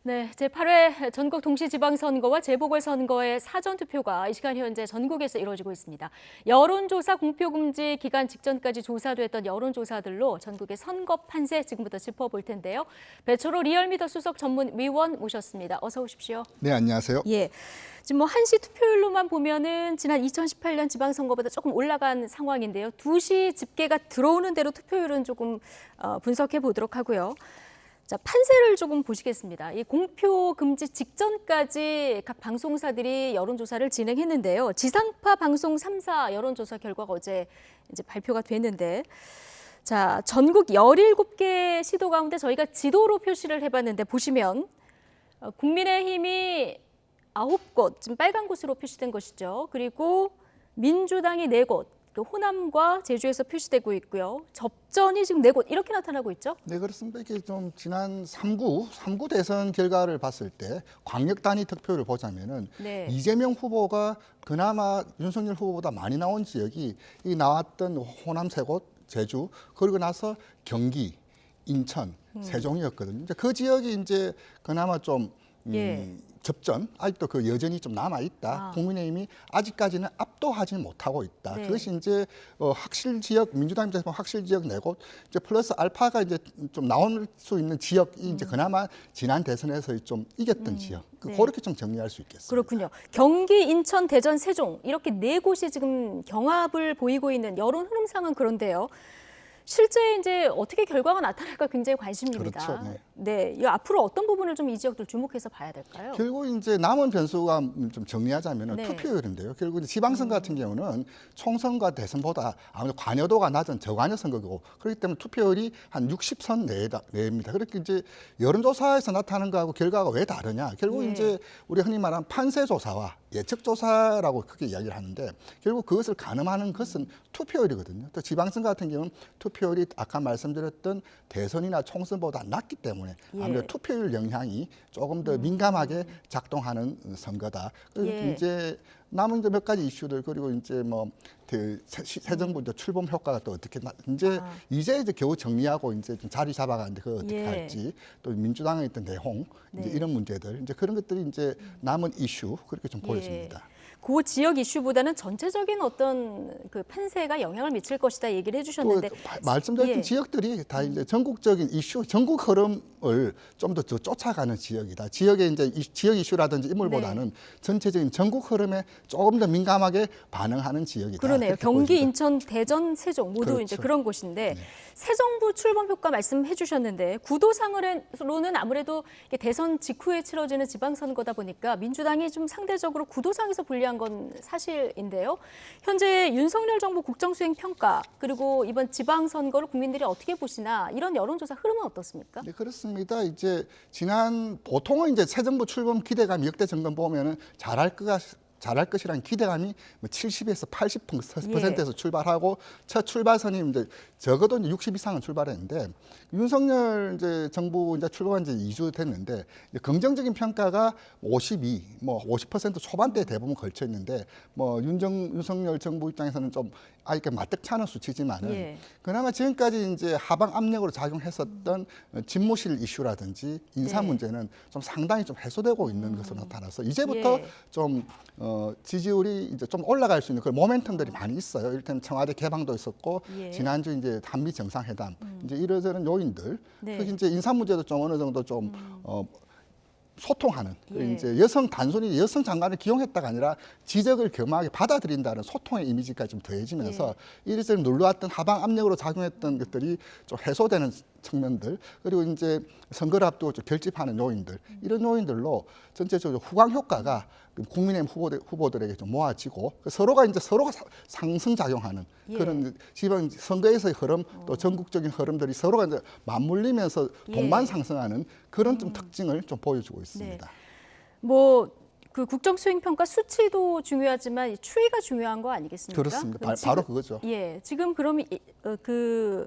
네, 제8회 전국 동시지방선거와 재보궐선거의 사전투표가 이 시간 현재 전국에서 이루어지고 있습니다. 여론조사 공표금지 기간 직전까지 조사됐던 여론조사들로 전국의 선거 판세 지금부터 짚어볼 텐데요. 배철호 리얼미터 수석 전문위원 모셨습니다. 어서 오십시오. 네, 안녕하세요. 예, 지금 한시 투표율로만 보면은 지난 2018년 지방선거보다 조금 올라간 상황인데요. 2시 집계가 들어오는 대로 투표율은 조금 분석해 보도록 하고요. 자, 판세를 조금 보시겠습니다. 이 공표 금지 직전까지 각 방송사들이 여론조사를 진행했는데요. 지상파 방송 3사 여론조사 결과가 어제 이제 발표가 됐는데, 자, 전국 17개 시도 가운데 저희가 지도로 표시를 해봤는데 보시면 국민의힘이 9곳, 지금 빨간 곳으로 표시된 것이죠. 그리고 민주당이 4곳. 호남과 제주에서 표시되고 있고요. 접전이 지금 4곳 이렇게 나타나고 있죠? 네, 그렇습니다. 이게 좀 지난 3구 대선 결과를 봤을 때 광역 단위 득표율을 보자면은 네. 이재명 후보가 그나마 윤석열 후보보다 많이 나온 지역이 이 나왔던 호남 3곳, 제주, 그리고 나서 경기, 인천, 세종이었거든요. 이제 그 지역이 이제 그나마 좀 예. 접전, 아직도 그 여전히 좀 남아 있다. 국민의힘이 아직까지는 압도하지 못하고 있다. 네. 그것이 이제 확실 지역, 민주당 입장에서 확실 지역 4곳, 이제 플러스 알파가 이제 좀 나올 수 있는 지역이 이제 그나마 지난 대선에서 좀 이겼던 지역. 네. 그렇게 좀 정리할 수 있겠습니다. 그렇군요. 경기, 인천, 대전, 세종 이렇게 4곳이 지금 경합을 보이고 있는 여론 흐름상은 그런데요. 실제 이제 어떻게 결과가 나타날까 굉장히 관심입니다. 그렇죠. 네. 네, 이 앞으로 어떤 부분을 좀 이 지역들 주목해서 봐야 될까요? 결국 이제 남은 변수가 좀 정리하자면 네. 투표율인데요. 결국 이제 지방선거 같은 경우는 총선과 대선보다 아무래도 관여도가 낮은 저관여 선거고 그렇기 때문에 투표율이 한 60선 내입니다. 그렇게 이제 여론조사에서 나타나는 거하고 결과가 왜 다르냐? 결국 예. 이제 우리 흔히 말하는 판세조사와 예측조사라고 크게 이야기를 하는데 결국 그것을 가늠하는 것은 투표율이거든요. 또 지방선거 같은 경우는 투표율이 아까 말씀드렸던 대선이나 총선보다 낮기 때문에 아무래도 예. 투표율 영향이 조금 더 민감하게 작동하는 선거다. 그리고 예. 이제 남은 이제 몇 가지 이슈들 그리고 이제 뭐 새 정부 이제 출범 효과가 또 어떻게 이제 겨우 정리하고 이제 좀 자리 잡아가는데 그걸 어떻게 예. 할지 또 민주당에 있던 내홍 이제 네. 이런 문제들 이제 그런 것들이 이제 남은 이슈 그렇게 좀 보여집니다. 그 지역 이슈보다는 전체적인 어떤 그 판세가 영향을 미칠 것이다 얘기를 해주셨는데, 말씀드렸던 예. 지역들이 다 이제 전국적인 이슈, 전국 흐름을 좀 더 쫓아가는 지역이다. 지역의 이제 지역 이슈라든지 인물보다는 네. 전체적인 전국 흐름에 조금 더 민감하게 반응하는 지역이다. 그러네요. 그렇게 경기, 보여집니다. 인천, 대전, 세종 모두 그렇죠. 이제 그런 곳인데 네. 새 정부 출범 효과 말씀해 주셨는데 구도상으로는 아무래도 이게 대선 직후에 치러지는 지방선거다 보니까 민주당이 좀 상대적으로 구도상에서 불리한 건 사실인데요. 현재 윤석열 정부 국정수행 평가 그리고 이번 지방선거를 국민들이 어떻게 보시나 이런 여론조사 흐름은 어떻습니까? 네, 그렇습니다. 이제 보통은 이제 새 정부 출범 기대감이 역대 정권 보면은 잘할 것이라는 기대감이 뭐 70에서 80%에서 출발하고 첫 출발선이 이제 적어도 이제 60 이상은 출발했는데 윤석열 이제 정부 이제 출범한 지 2주 됐는데 이제 긍정적인 평가가 52, 뭐 50% 초반대에 대부분 걸쳐 있는데 뭐 윤석열 정부 입장에서는 좀 이렇게 마뜩치 않은 수치지만은 예. 그나마 지금까지 이제 하방 압력으로 작용했었던 집무실 이슈라든지 인사 네. 문제는 좀 상당히 좀 해소되고 있는 것으로 나타나서 이제부터 예. 좀 지지율이 이제 좀 올라갈 수 있는 그런 모멘텀들이 많이 있어요. 이를테면 청와대 개방도 있었고 예. 지난주 이제 한미 정상회담 이제 이러저런 요인들 네. 특히 이제 인사 문제도 좀 어느 정도 좀 소통하는 예. 이제 단순히 여성 장관을 기용했다가 아니라 지적을 겸하게 받아들인다는 소통의 이미지까지 좀 더해지면서 이리저리 눌러왔던 하방 압력으로 작용했던 것들이 좀 해소되는 측면들 그리고 이제 선거를 앞두고 좀 결집하는 요인들 이런 요인들로 전체적으로 후광 효과가 국민의힘 후보들에게 좀 모아지고 서로가 상승작용하는 그런 지방 선거에서의 흐름 또 전국적인 흐름들이 서로가 이제 맞물리면서 동반 상승하는 그런 좀 특징을 좀 보여주고 있습니다. 뭐 그 국정수행평가 수치도 중요하지만 추이가 중요한 거 아니겠습니까? 그렇습니다. 바로 그거죠. 예, 지금 그럼 그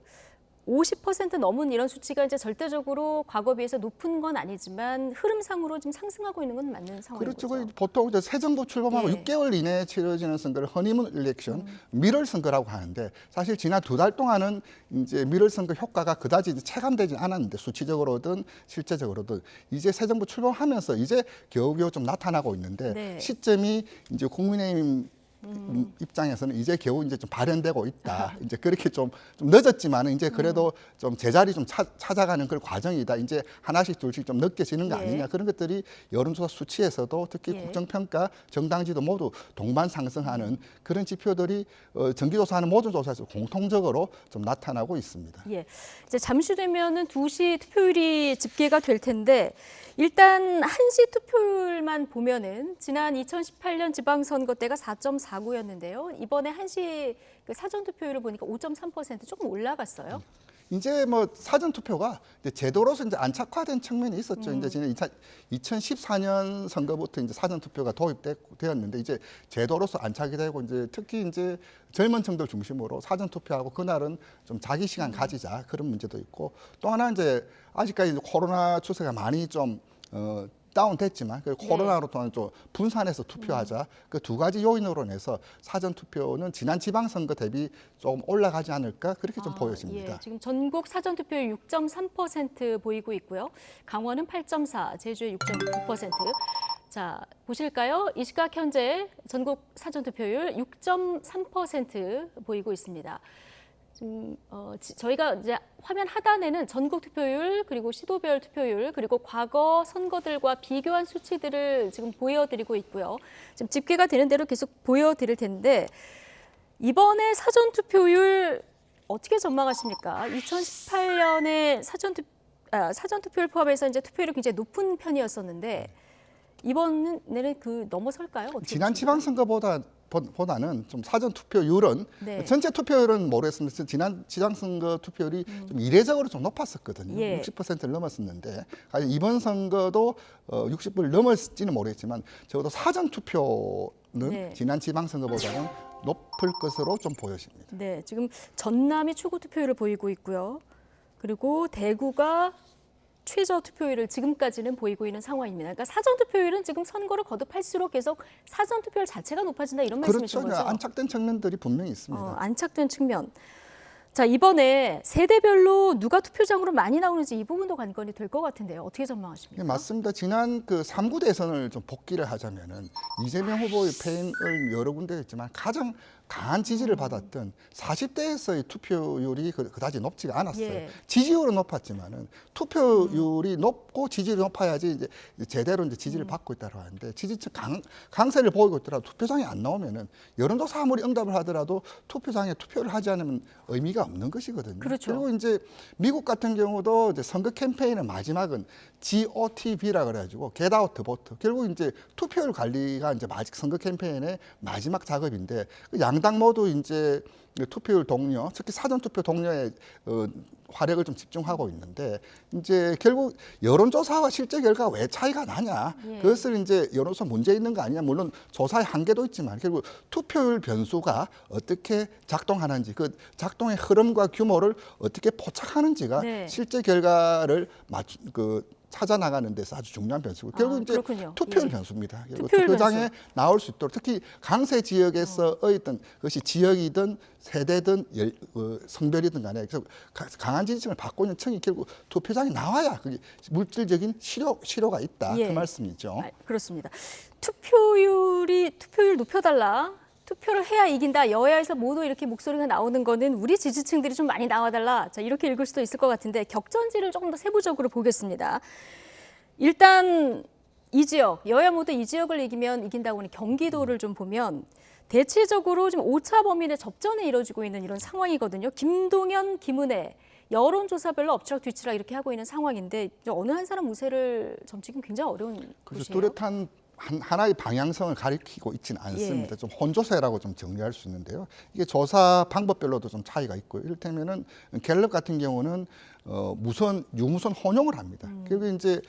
50% 넘은 이런 수치가 이제 절대적으로 과거 비해서 높은 건 아니지만 흐름상으로 지금 상승하고 있는 건 맞는 상황인 그렇죠. 거죠. 보통 이제 새 정부 출범하고 예. 6개월 이내에 치러지는 선거를 허니문 일렉션, 미럴 선거라고 하는데 사실 지난 2달 동안은 이제 미럴 선거 효과가 그다지 이제 체감되지 않았는데 수치적으로든 실제적으로든 이제 새 정부 출범하면서 이제 겨우겨우 좀 나타나고 있는데 네. 시점이 이제 국민의힘 입장에서는 이제 겨우 이제 좀 발현되고 있다. 이제 그렇게 좀 늦었지만은 이제 그래도 좀 제자리 좀 찾아가는 그런 과정이다. 이제 하나씩 둘씩 좀 느껴지는 거 예. 아니냐. 그런 것들이 여론조사 수치에서도 특히 예. 국정평가, 정당지도 모두 동반 상승하는 그런 지표들이 정기조사하는 모든 조사에서 공통적으로 좀 나타나고 있습니다. 예. 이제 잠시 되면은 2시 투표율이 집계가 될 텐데 일단 1시 투표율만 보면은 지난 2018년 지방선거 때가 4.49였는데요. 이번에 1시 그 사전 투표율을 보니까 5.3% 조금 올라갔어요. 이제 뭐 사전 투표가 이제 제도로서 이제 안착화된 측면이 있었죠. 이제 지난 2014년 선거부터 이제 사전 투표가 도입되었는데 이제 제도로서 안착이 되고 이제 특히 이제 젊은 층들 중심으로 사전 투표하고 그날은 좀 자기 시간 가지자 그런 문제도 있고 또 하나 이제 아직까지 이제 코로나 추세가 많이 좀 다운됐지만 그 코로나로 또한 좀 분산해서 투표하자 그 두 가지 요인으로 인해서 사전 투표는 지난 지방선거 대비 조금 올라가지 않을까 그렇게 좀 보여집니다. 예, 지금 전국 사전 투표율 6.3% 보이고 있고요. 강원은 8.4, 제주의 6.9%. 자, 보실까요? 이 시각 현재 전국 사전 투표율 6.3% 보이고 있습니다. 저희가 이제 화면 하단에는 전국 투표율 그리고 시도별 투표율 그리고 과거 선거들과 비교한 수치들을 지금 보여드리고 있고요. 지금 집계가 되는 대로 계속 보여드릴 텐데 이번에 사전 투표율 어떻게 전망하십니까? 2018년에 사전 투표를 포함해서 이제 투표율이 굉장히 높은 편이었었는데 이번에는 그 넘어설까요? 어떻게 지난 보십니까? 지방선거보다는 좀 사전 투표율은 네. 전체 투표율은 모르겠습니다. 지난 지방선거 투표율이 좀 이례적으로 좀 높았었거든요. 예. 60%를 넘었었는데 이번 선거도 60%를 넘을지는 모르겠지만 적어도 사전 투표는 네. 지난 지방선거보다는 높을 것으로 좀 보여집니다. 네, 지금 전남이 최고 투표율을 보이고 있고요. 그리고 대구가 최저 투표율을 지금까지는 보이고 있는 상황입니다. 그러니까 사전 투표율은 지금 선거를 거듭할수록 계속 사전 투표율 자체가 높아진다 이런 말씀이신 그렇죠. 거죠? 안착된 측면들이 분명히 있습니다. 안착된 측면. 자, 이번에 세대별로 누가 투표장으로 많이 나오는지 이 부분도 관건이 될 것 같은데요. 어떻게 전망하십니까? 예, 맞습니다. 지난 그 3구 대선을 좀 복기를 하자면은 이재명 후보의 패인을 여러 군데 했지만 가장 강한 지지를 받았던 40대에서의 투표율이 그다지 높지가 않았어요. 예. 지지율은 높았지만은 투표율이 높고 지지율이 높아야지 이제 제대로 이제 지지를 받고 있다고 하는데 지지층 강세를 보이고 있더라도 투표장에 안 나오면은 여론조사 아무리 응답을 하더라도 투표장에 투표를 하지 않으면 의미가 없는 것이거든요. 그렇죠. 그리고 이제 미국 같은 경우도 이제 선거 캠페인의 마지막은 GOTV라 그래가지고 Get Out the Vote. 결국 이제 투표율 관리가 이제 선거 캠페인의 마지막 작업인데 양당 모두 이제 투표율 동료, 특히 사전 투표 동료의 화력을 좀 집중하고 있는데 이제 결국 여론조사와 실제 결과가 왜 차이가 나냐? 예. 그것을 이제 여론조사 문제 있는 거 아니냐? 물론 조사의 한계도 있지만 결국 투표율 변수가 어떻게 작동하는지 그 작동의 흐름과 규모를 어떻게 포착하는지가 네. 실제 결과를 찾아 나가는 데서 아주 중요한 변수고 결국 이제 그렇군요. 투표율 예. 변수입니다. 결국 투표율 투표장에 변수. 나올 수 있도록 특히 강세 지역에서의 어떤 그것이 지역이든 세대든 성별이든 간에 그래서 강한 지지층을 받고 있는 층이 결국 투표장에 나와야 그게 물질적인 실효가 있다 예. 그 말씀이죠. 그렇습니다. 투표율 높여달라. 투표를 해야 이긴다. 여야에서 모두 이렇게 목소리가 나오는 거는 우리 지지층들이 좀 많이 나와달라. 자, 이렇게 읽을 수도 있을 것 같은데 격전지를 조금 더 세부적으로 보겠습니다. 일단 이 지역, 여야 모두 이 지역을 이기면 이긴다고 하는 경기도를 좀 보면 대체적으로 지금 오차 범위내 접전이 이루어지고 있는 이런 상황이거든요. 김동연, 김은혜. 여론조사별로 엎치락뒤치락 이렇게 하고 있는 상황인데 어느 한 사람 우세를 점치기는 굉장히 어려운 그래서 곳이에요. 뚜렷한 하나의 방향성을 가리키고 있지는 않습니다. 예. 좀 혼조세라고 좀 정리할 수 있는데요. 이게 조사 방법별로도 좀 차이가 있고요. 이를테면은 갤럽 같은 경우는 유무선 혼용을 합니다. 그리고 이제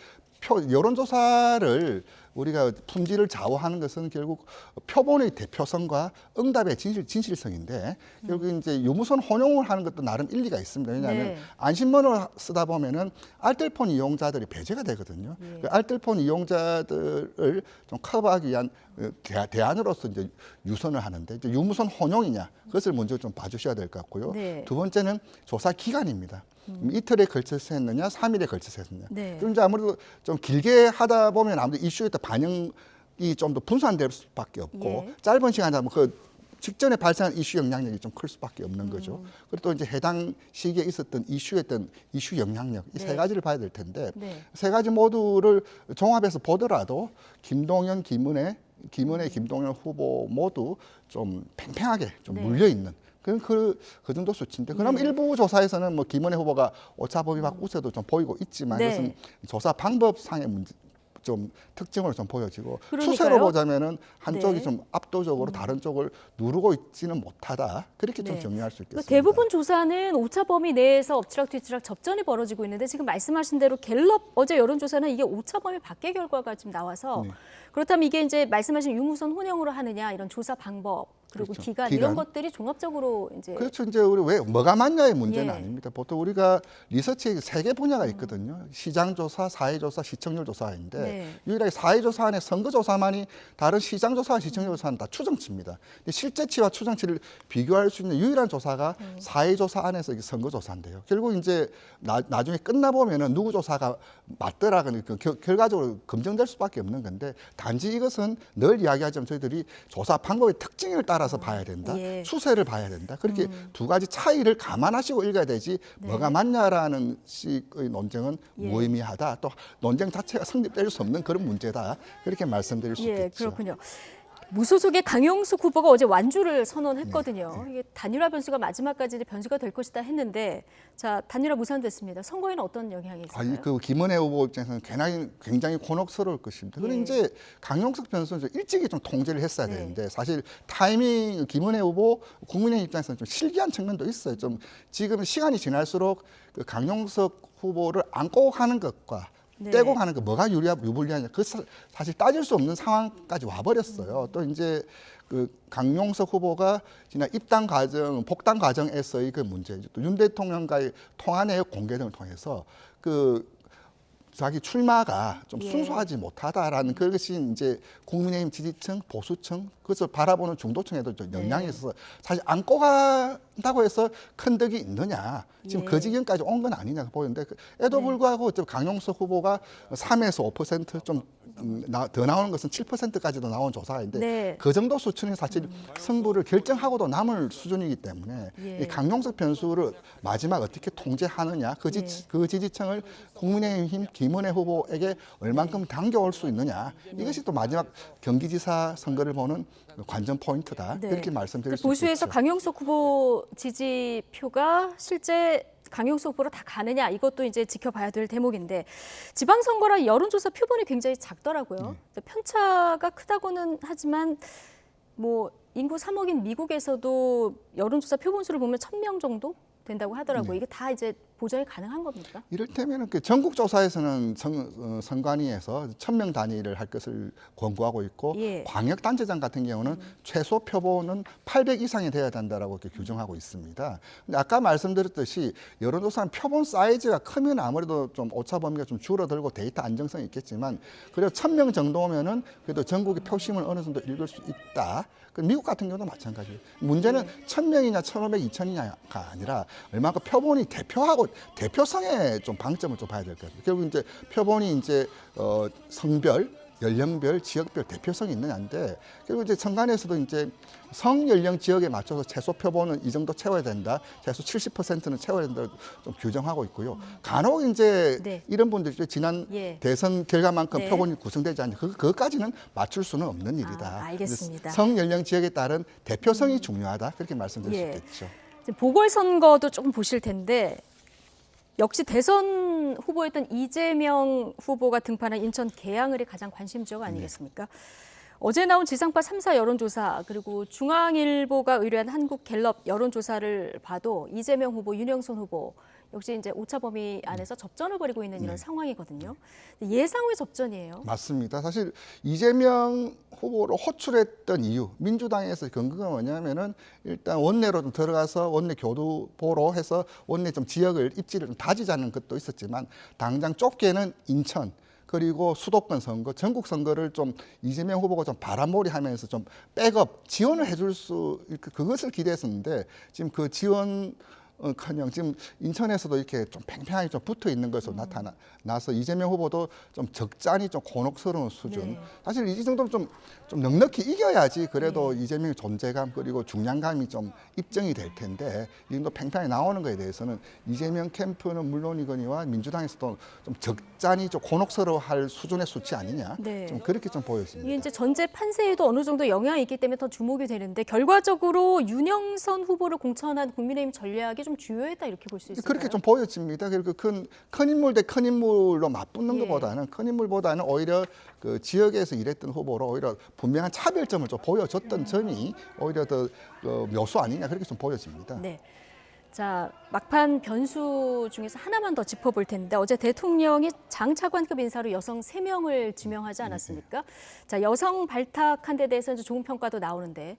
여론조사를 우리가 품질을 좌우하는 것은 결국 표본의 대표성과 응답의 진실성인데 결국 이제 유무선 혼용을 하는 것도 나름 일리가 있습니다. 왜냐하면 네. 안심번호를 쓰다 보면은 알뜰폰 이용자들이 배제가 되거든요. 그 알뜰폰 이용자들을 좀 커버하기 위한 대안으로서 이제 유선을 하는데 이제 유무선 혼용이냐 그것을 먼저 좀 봐주셔야 될 것 같고요. 네. 두 번째는 조사 기간입니다. 이틀에 걸쳐서 했느냐, 3일에 걸쳐서 했느냐. 네. 그럼 이제 아무래도 좀 길게 하다 보면 아무래도 이슈에 따라 반영이 좀 더 분산될 수밖에 없고 예. 짧은 시간에 하면 그 직전에 발생한 이슈 영향력이 좀 클 수밖에 없는 거죠. 그리고 또 이제 해당 시기에 있었던 이슈였던 이슈 영향력 이 세 네. 가지를 봐야 될 텐데 네. 세 가지 모두를 종합해서 보더라도 김동연, 김은혜, 김동연 후보 모두 좀 팽팽하게 좀 네. 물려 있는. 그 정도 수치인데, 그럼 일부 조사에서는 뭐 김은혜 후보가 오차범위막 우세도 좀 보이고 있지만 네. 이것은 조사 방법상의 문제, 좀 특징으로 좀 보여지고 그러니까요. 추세로 보자면은 한쪽이 네. 좀 압도적으로 다른 쪽을 누르고 있지는 못하다 그렇게 좀 네. 정리할 수 있겠습니다. 대부분 조사는 오차 범위 내에서 엎치락뒤치락 접전이 벌어지고 있는데 지금 말씀하신 대로 갤럽 어제 여론조사는 이게 오차 범위 밖의 결과가 지금 나와서 네. 그렇다면 이게 이제 말씀하신 유무선 혼용으로 하느냐 이런 조사 방법 그리고 그렇죠. 기간 기간. 이런 것들이 종합적으로 이제 그렇죠. 이제 우리 왜 뭐가 맞냐의 문제는 예. 아닙니다. 보통 우리가 리서치에 세 개 분야가 있거든요. 시장 조사, 사회 조사, 시청률 조사인데 네. 유일하게 사회 조사 안에 선거 조사만이 다른 시장 조사와 시청률 조사는 다 추정치입니다. 근데 실제치와 추정치를 비교할 수 있는 유일한 조사가 사회 조사 안에서 이게 선거 조사인데요. 결국 이제 나중에 끝나 보면은 누구 조사가 맞더라 그 결과적으로 검증될 수밖에 없는 건데 단지 이것은 늘 이야기하지만 저희들이 조사 방법의 특징을 따라서 봐야 된다. 예. 추세를 봐야 된다. 그렇게 두 가지 차이를 감안하시고 읽어야 되지 뭐가 맞냐라는 식의 논쟁은 예. 무의미하다. 또 논쟁 자체가 성립될 수 없는 그런 문제다. 그렇게 말씀드릴 수 예, 있겠죠. 그렇군요. 무소속의 강용석 후보가 어제 완주를 선언했거든요. 이게 단일화 변수가 마지막까지 이제 변수가 될 것이다 했는데 자 단일화 무산됐습니다. 선거에는 어떤 영향이 있을까요? 그 김은혜 후보 입장에서는 굉장히 곤혹스러울 것입니다. 그런데 예. 이제 강용석 변수는 일찍이 좀 통제를 했어야 네. 되는데 사실 타이밍 김은혜 후보 국민의 입장에서는 좀 실기한 측면도 있어요. 좀 지금 시간이 지날수록 그 강용석 후보를 안고 가는 것과 네. 떼고 가는 거 뭐가 유불리하냐 그 사실 따질 수 없는 상황까지 와버렸어요. 또 이제 그 강용석 후보가 지난 입당 과정, 복당 과정에서의 그 문제, 또 윤 대통령과의 통화 내역 공개 등을 통해서 그 자기 출마가 좀 예. 순수하지 못하다라는 그것이 이제 국민의힘 지지층, 보수층, 그것을 바라보는 중도층에도 좀 영향이 있어서 사실 안고 간다고 해서 큰 덕이 있느냐. 지금 예. 그 지경까지 온 건 아니냐 보이는데 에도 불구하고 강용석 후보가 3에서 5%좀 더 나오는 것은 7%까지도 나온 조사가 있는데 네. 그 정도 수치는 사실 승부를 결정하고도 남을 수준이기 때문에 예. 이 강용석 변수를 마지막 어떻게 통제하느냐 그 지지층을 국민의힘 김은혜 후보에게 얼만큼 당겨올 수 있느냐 이것이 또 마지막 경기지사 선거를 보는 관전 포인트다 네. 이렇게 말씀드릴 수 보수에서 있겠죠. 강용석 후보 지지표가 실제 강용석 후보로 다 가느냐 이것도 이제 지켜봐야 될 대목인데 지방선거라 여론조사 표본이 굉장히 작더라고요. 편차가 크다고는 하지만 뭐 인구 3억인 미국에서도 여론조사 표본수를 보면 1,000명 정도 된다고 하더라고요. 이게 다 이제 보정이 가능한 겁니까? 이를테면 그 전국 조사에서는 선관위에서 1,000명 단위를 할 것을 권고하고 있고 예. 광역 단체장 같은 경우는 최소 표본은 800 이상이 돼야 된다라고 이렇게 규정하고 있습니다. 근데 아까 말씀드렸듯이 여론조사는 표본 사이즈가 크면 아무래도 좀 오차 범위가 좀 줄어들고 데이터 안정성이 있겠지만 그래도 1,000명 정도면은 그래도 전국의 표심을 어느 정도 읽을 수 있다. 미국 같은 경우도 마찬가지예요. 문제는 1,000명이냐 1,500, 2,000이냐가 아니라 얼마큼 표본이 대표성에 좀 방점을 좀 봐야 될 것 같아요. 결국 이제 표본이 이제 성별, 연령별, 지역별 대표성이 있느냐인데 결국 이제 선관위에서도 이제 성 연령 지역에 맞춰서 최소 표본은 이 정도 채워야 된다. 최소 70%는 채워야 된다. 좀 규정하고 있고요. 간혹 이제 네. 이런 분들이 지난 예. 대선 결과만큼 네. 표본이 구성되지 않는 그것까지는 맞출 수는 없는 일이다. 알겠습니다. 성 연령 지역에 따른 대표성이 중요하다. 그렇게 말씀드릴 예. 수 있겠죠. 지금 보궐선거도 조금 보실 텐데 역시 대선 후보였던 이재명 후보가 등판한 인천 계양을이 가장 관심 지역 아니겠습니까? 어제 나온 지상파 3사 여론조사 그리고 중앙일보가 의뢰한 한국갤럽 여론조사를 봐도 이재명 후보, 윤영선 후보 역시 이제 오차 범위 안에서 접전을 벌이고 있는 이런 상황이거든요. 예상외 접전이에요. 맞습니다. 사실 이재명 후보로 호출했던 이유, 민주당에서 근거가 뭐냐면은 일단 원내로 좀 들어가서 원내 교두보로 해서 원내 좀 지역을 입지를 좀 다지자는 것도 있었지만 당장 좁게는 인천 그리고 수도권 선거, 전국 선거를 좀 이재명 후보가 좀 바람몰이하면서 좀 백업 지원을 해줄 수 그것을 기대했었는데 지금 그 지원 커녕 지금 인천에서도 이렇게 좀 팽팽하게 좀 붙어 있는 것으로 나타나서 이재명 후보도 좀 적잖이 좀 곤혹스러운 수준. 네. 사실 이 정도면 좀 넉넉히 이겨야지 그래도 이재명의 존재감 그리고 중량감이 좀 입증이 될 텐데 이 정도 팽팽하게 나오는 거에 대해서는 이재명 캠프는 물론이거니와 민주당에서도 좀 적잖이 좀 곤혹스러워할 수준의 수치 아니냐. 네. 좀 그렇게 좀 보여집니다. 이게 이제 전제 판세에도 어느 정도 영향이 있기 때문에 더 주목이 되는데 결과적으로 윤영선 후보를 공천한 국민의힘 전략이 좀 주요했다 이렇게 볼 수 있을까요? 그렇게 좀 보여집니다. 그리고 큰 인물 대 큰 인물로 맞붙는 예. 것보다는 큰 인물보다는 오히려 그 지역에서 일했던 후보로 오히려 분명한 차별점을 좀 보여줬던 점이 오히려 더 묘수 아니냐 그렇게 좀 보여집니다. 네. 자, 막판 변수 중에서 하나만 더 짚어볼 텐데 어제 대통령이 장차관급 인사로 여성 3명을 지명하지 않았습니까? 자, 여성 발탁한 데 대해서 이제 좋은 평가도 나오는데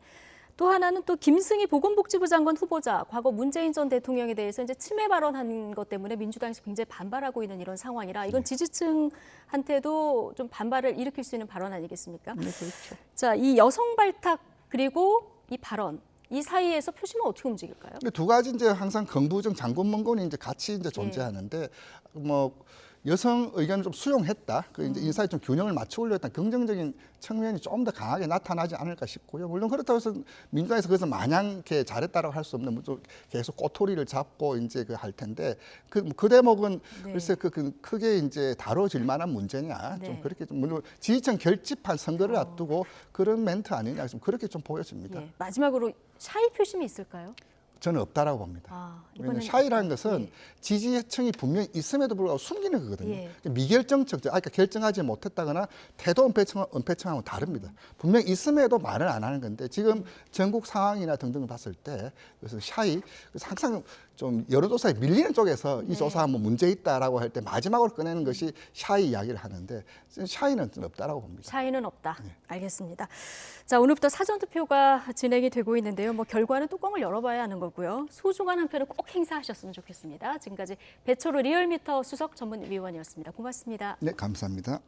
또 하나는 또 김승희 보건복지부 장관 후보자 과거 문재인 전 대통령에 대해서 이제 침해 발언한 것 때문에 민주당에서 굉장히 반발하고 있는 이런 상황이라 이건 지지층한테도 좀 반발을 일으킬 수 있는 발언 아니겠습니까? 네, 그렇죠. 자, 이 여성 발탁 그리고 이 발언 이 사이에서 표심은 어떻게 움직일까요? 두 가지 이제 항상 긍부정 장군문곤이 이제 같이 이제 존재하는데 뭐 여성 의견을 좀 수용했다. 그 이제 인사에 좀 균형을 맞추려고 했던 긍정적인 측면이 좀 더 강하게 나타나지 않을까 싶고요. 물론 그렇다고 해서 민주당에서 그것을 마냥 이렇게 잘했다라고 할 수 없는 계속 꼬투리를 잡고 이제 그 할 텐데 그 대목은 글쎄 크게 이제 다뤄질 만한 문제냐. 좀 그렇게 좀 물론 지지층 결집한 선거를 앞두고 그런 멘트 아니냐. 좀 그렇게 좀 보여집니다. 예, 마지막으로 샤이 표심이 있을까요? 저는 없다라고 봅니다. 이번에는 샤이라는 것은 예. 지지층이 분명히 있음에도 불구하고 숨기는 거거든요. 예. 미결정적, 그러니까 결정하지 못했다거나 태도 은폐청하고 다릅니다. 분명히 있음에도 말을 안 하는 건데 지금 전국 상황이나 등등을 봤을 때 그래서 샤이 그래서 항상 좀 여론조사에 밀리는 쪽에서 이 조사하면 뭐 문제 있다라고 할 때 마지막으로 꺼내는 것이 샤이 이야기를 하는데 샤이는 없다라고 봅니다. 샤이는 없다. 알겠습니다. 자, 오늘부터 사전투표가 진행이 되고 있는데요. 뭐 결과는 뚜껑을 열어봐야 하는 거고요. 소중한 한 표를 꼭 행사하셨으면 좋겠습니다. 지금까지 배철우 리얼미터 수석 전문위원이었습니다. 고맙습니다. 네, 감사합니다.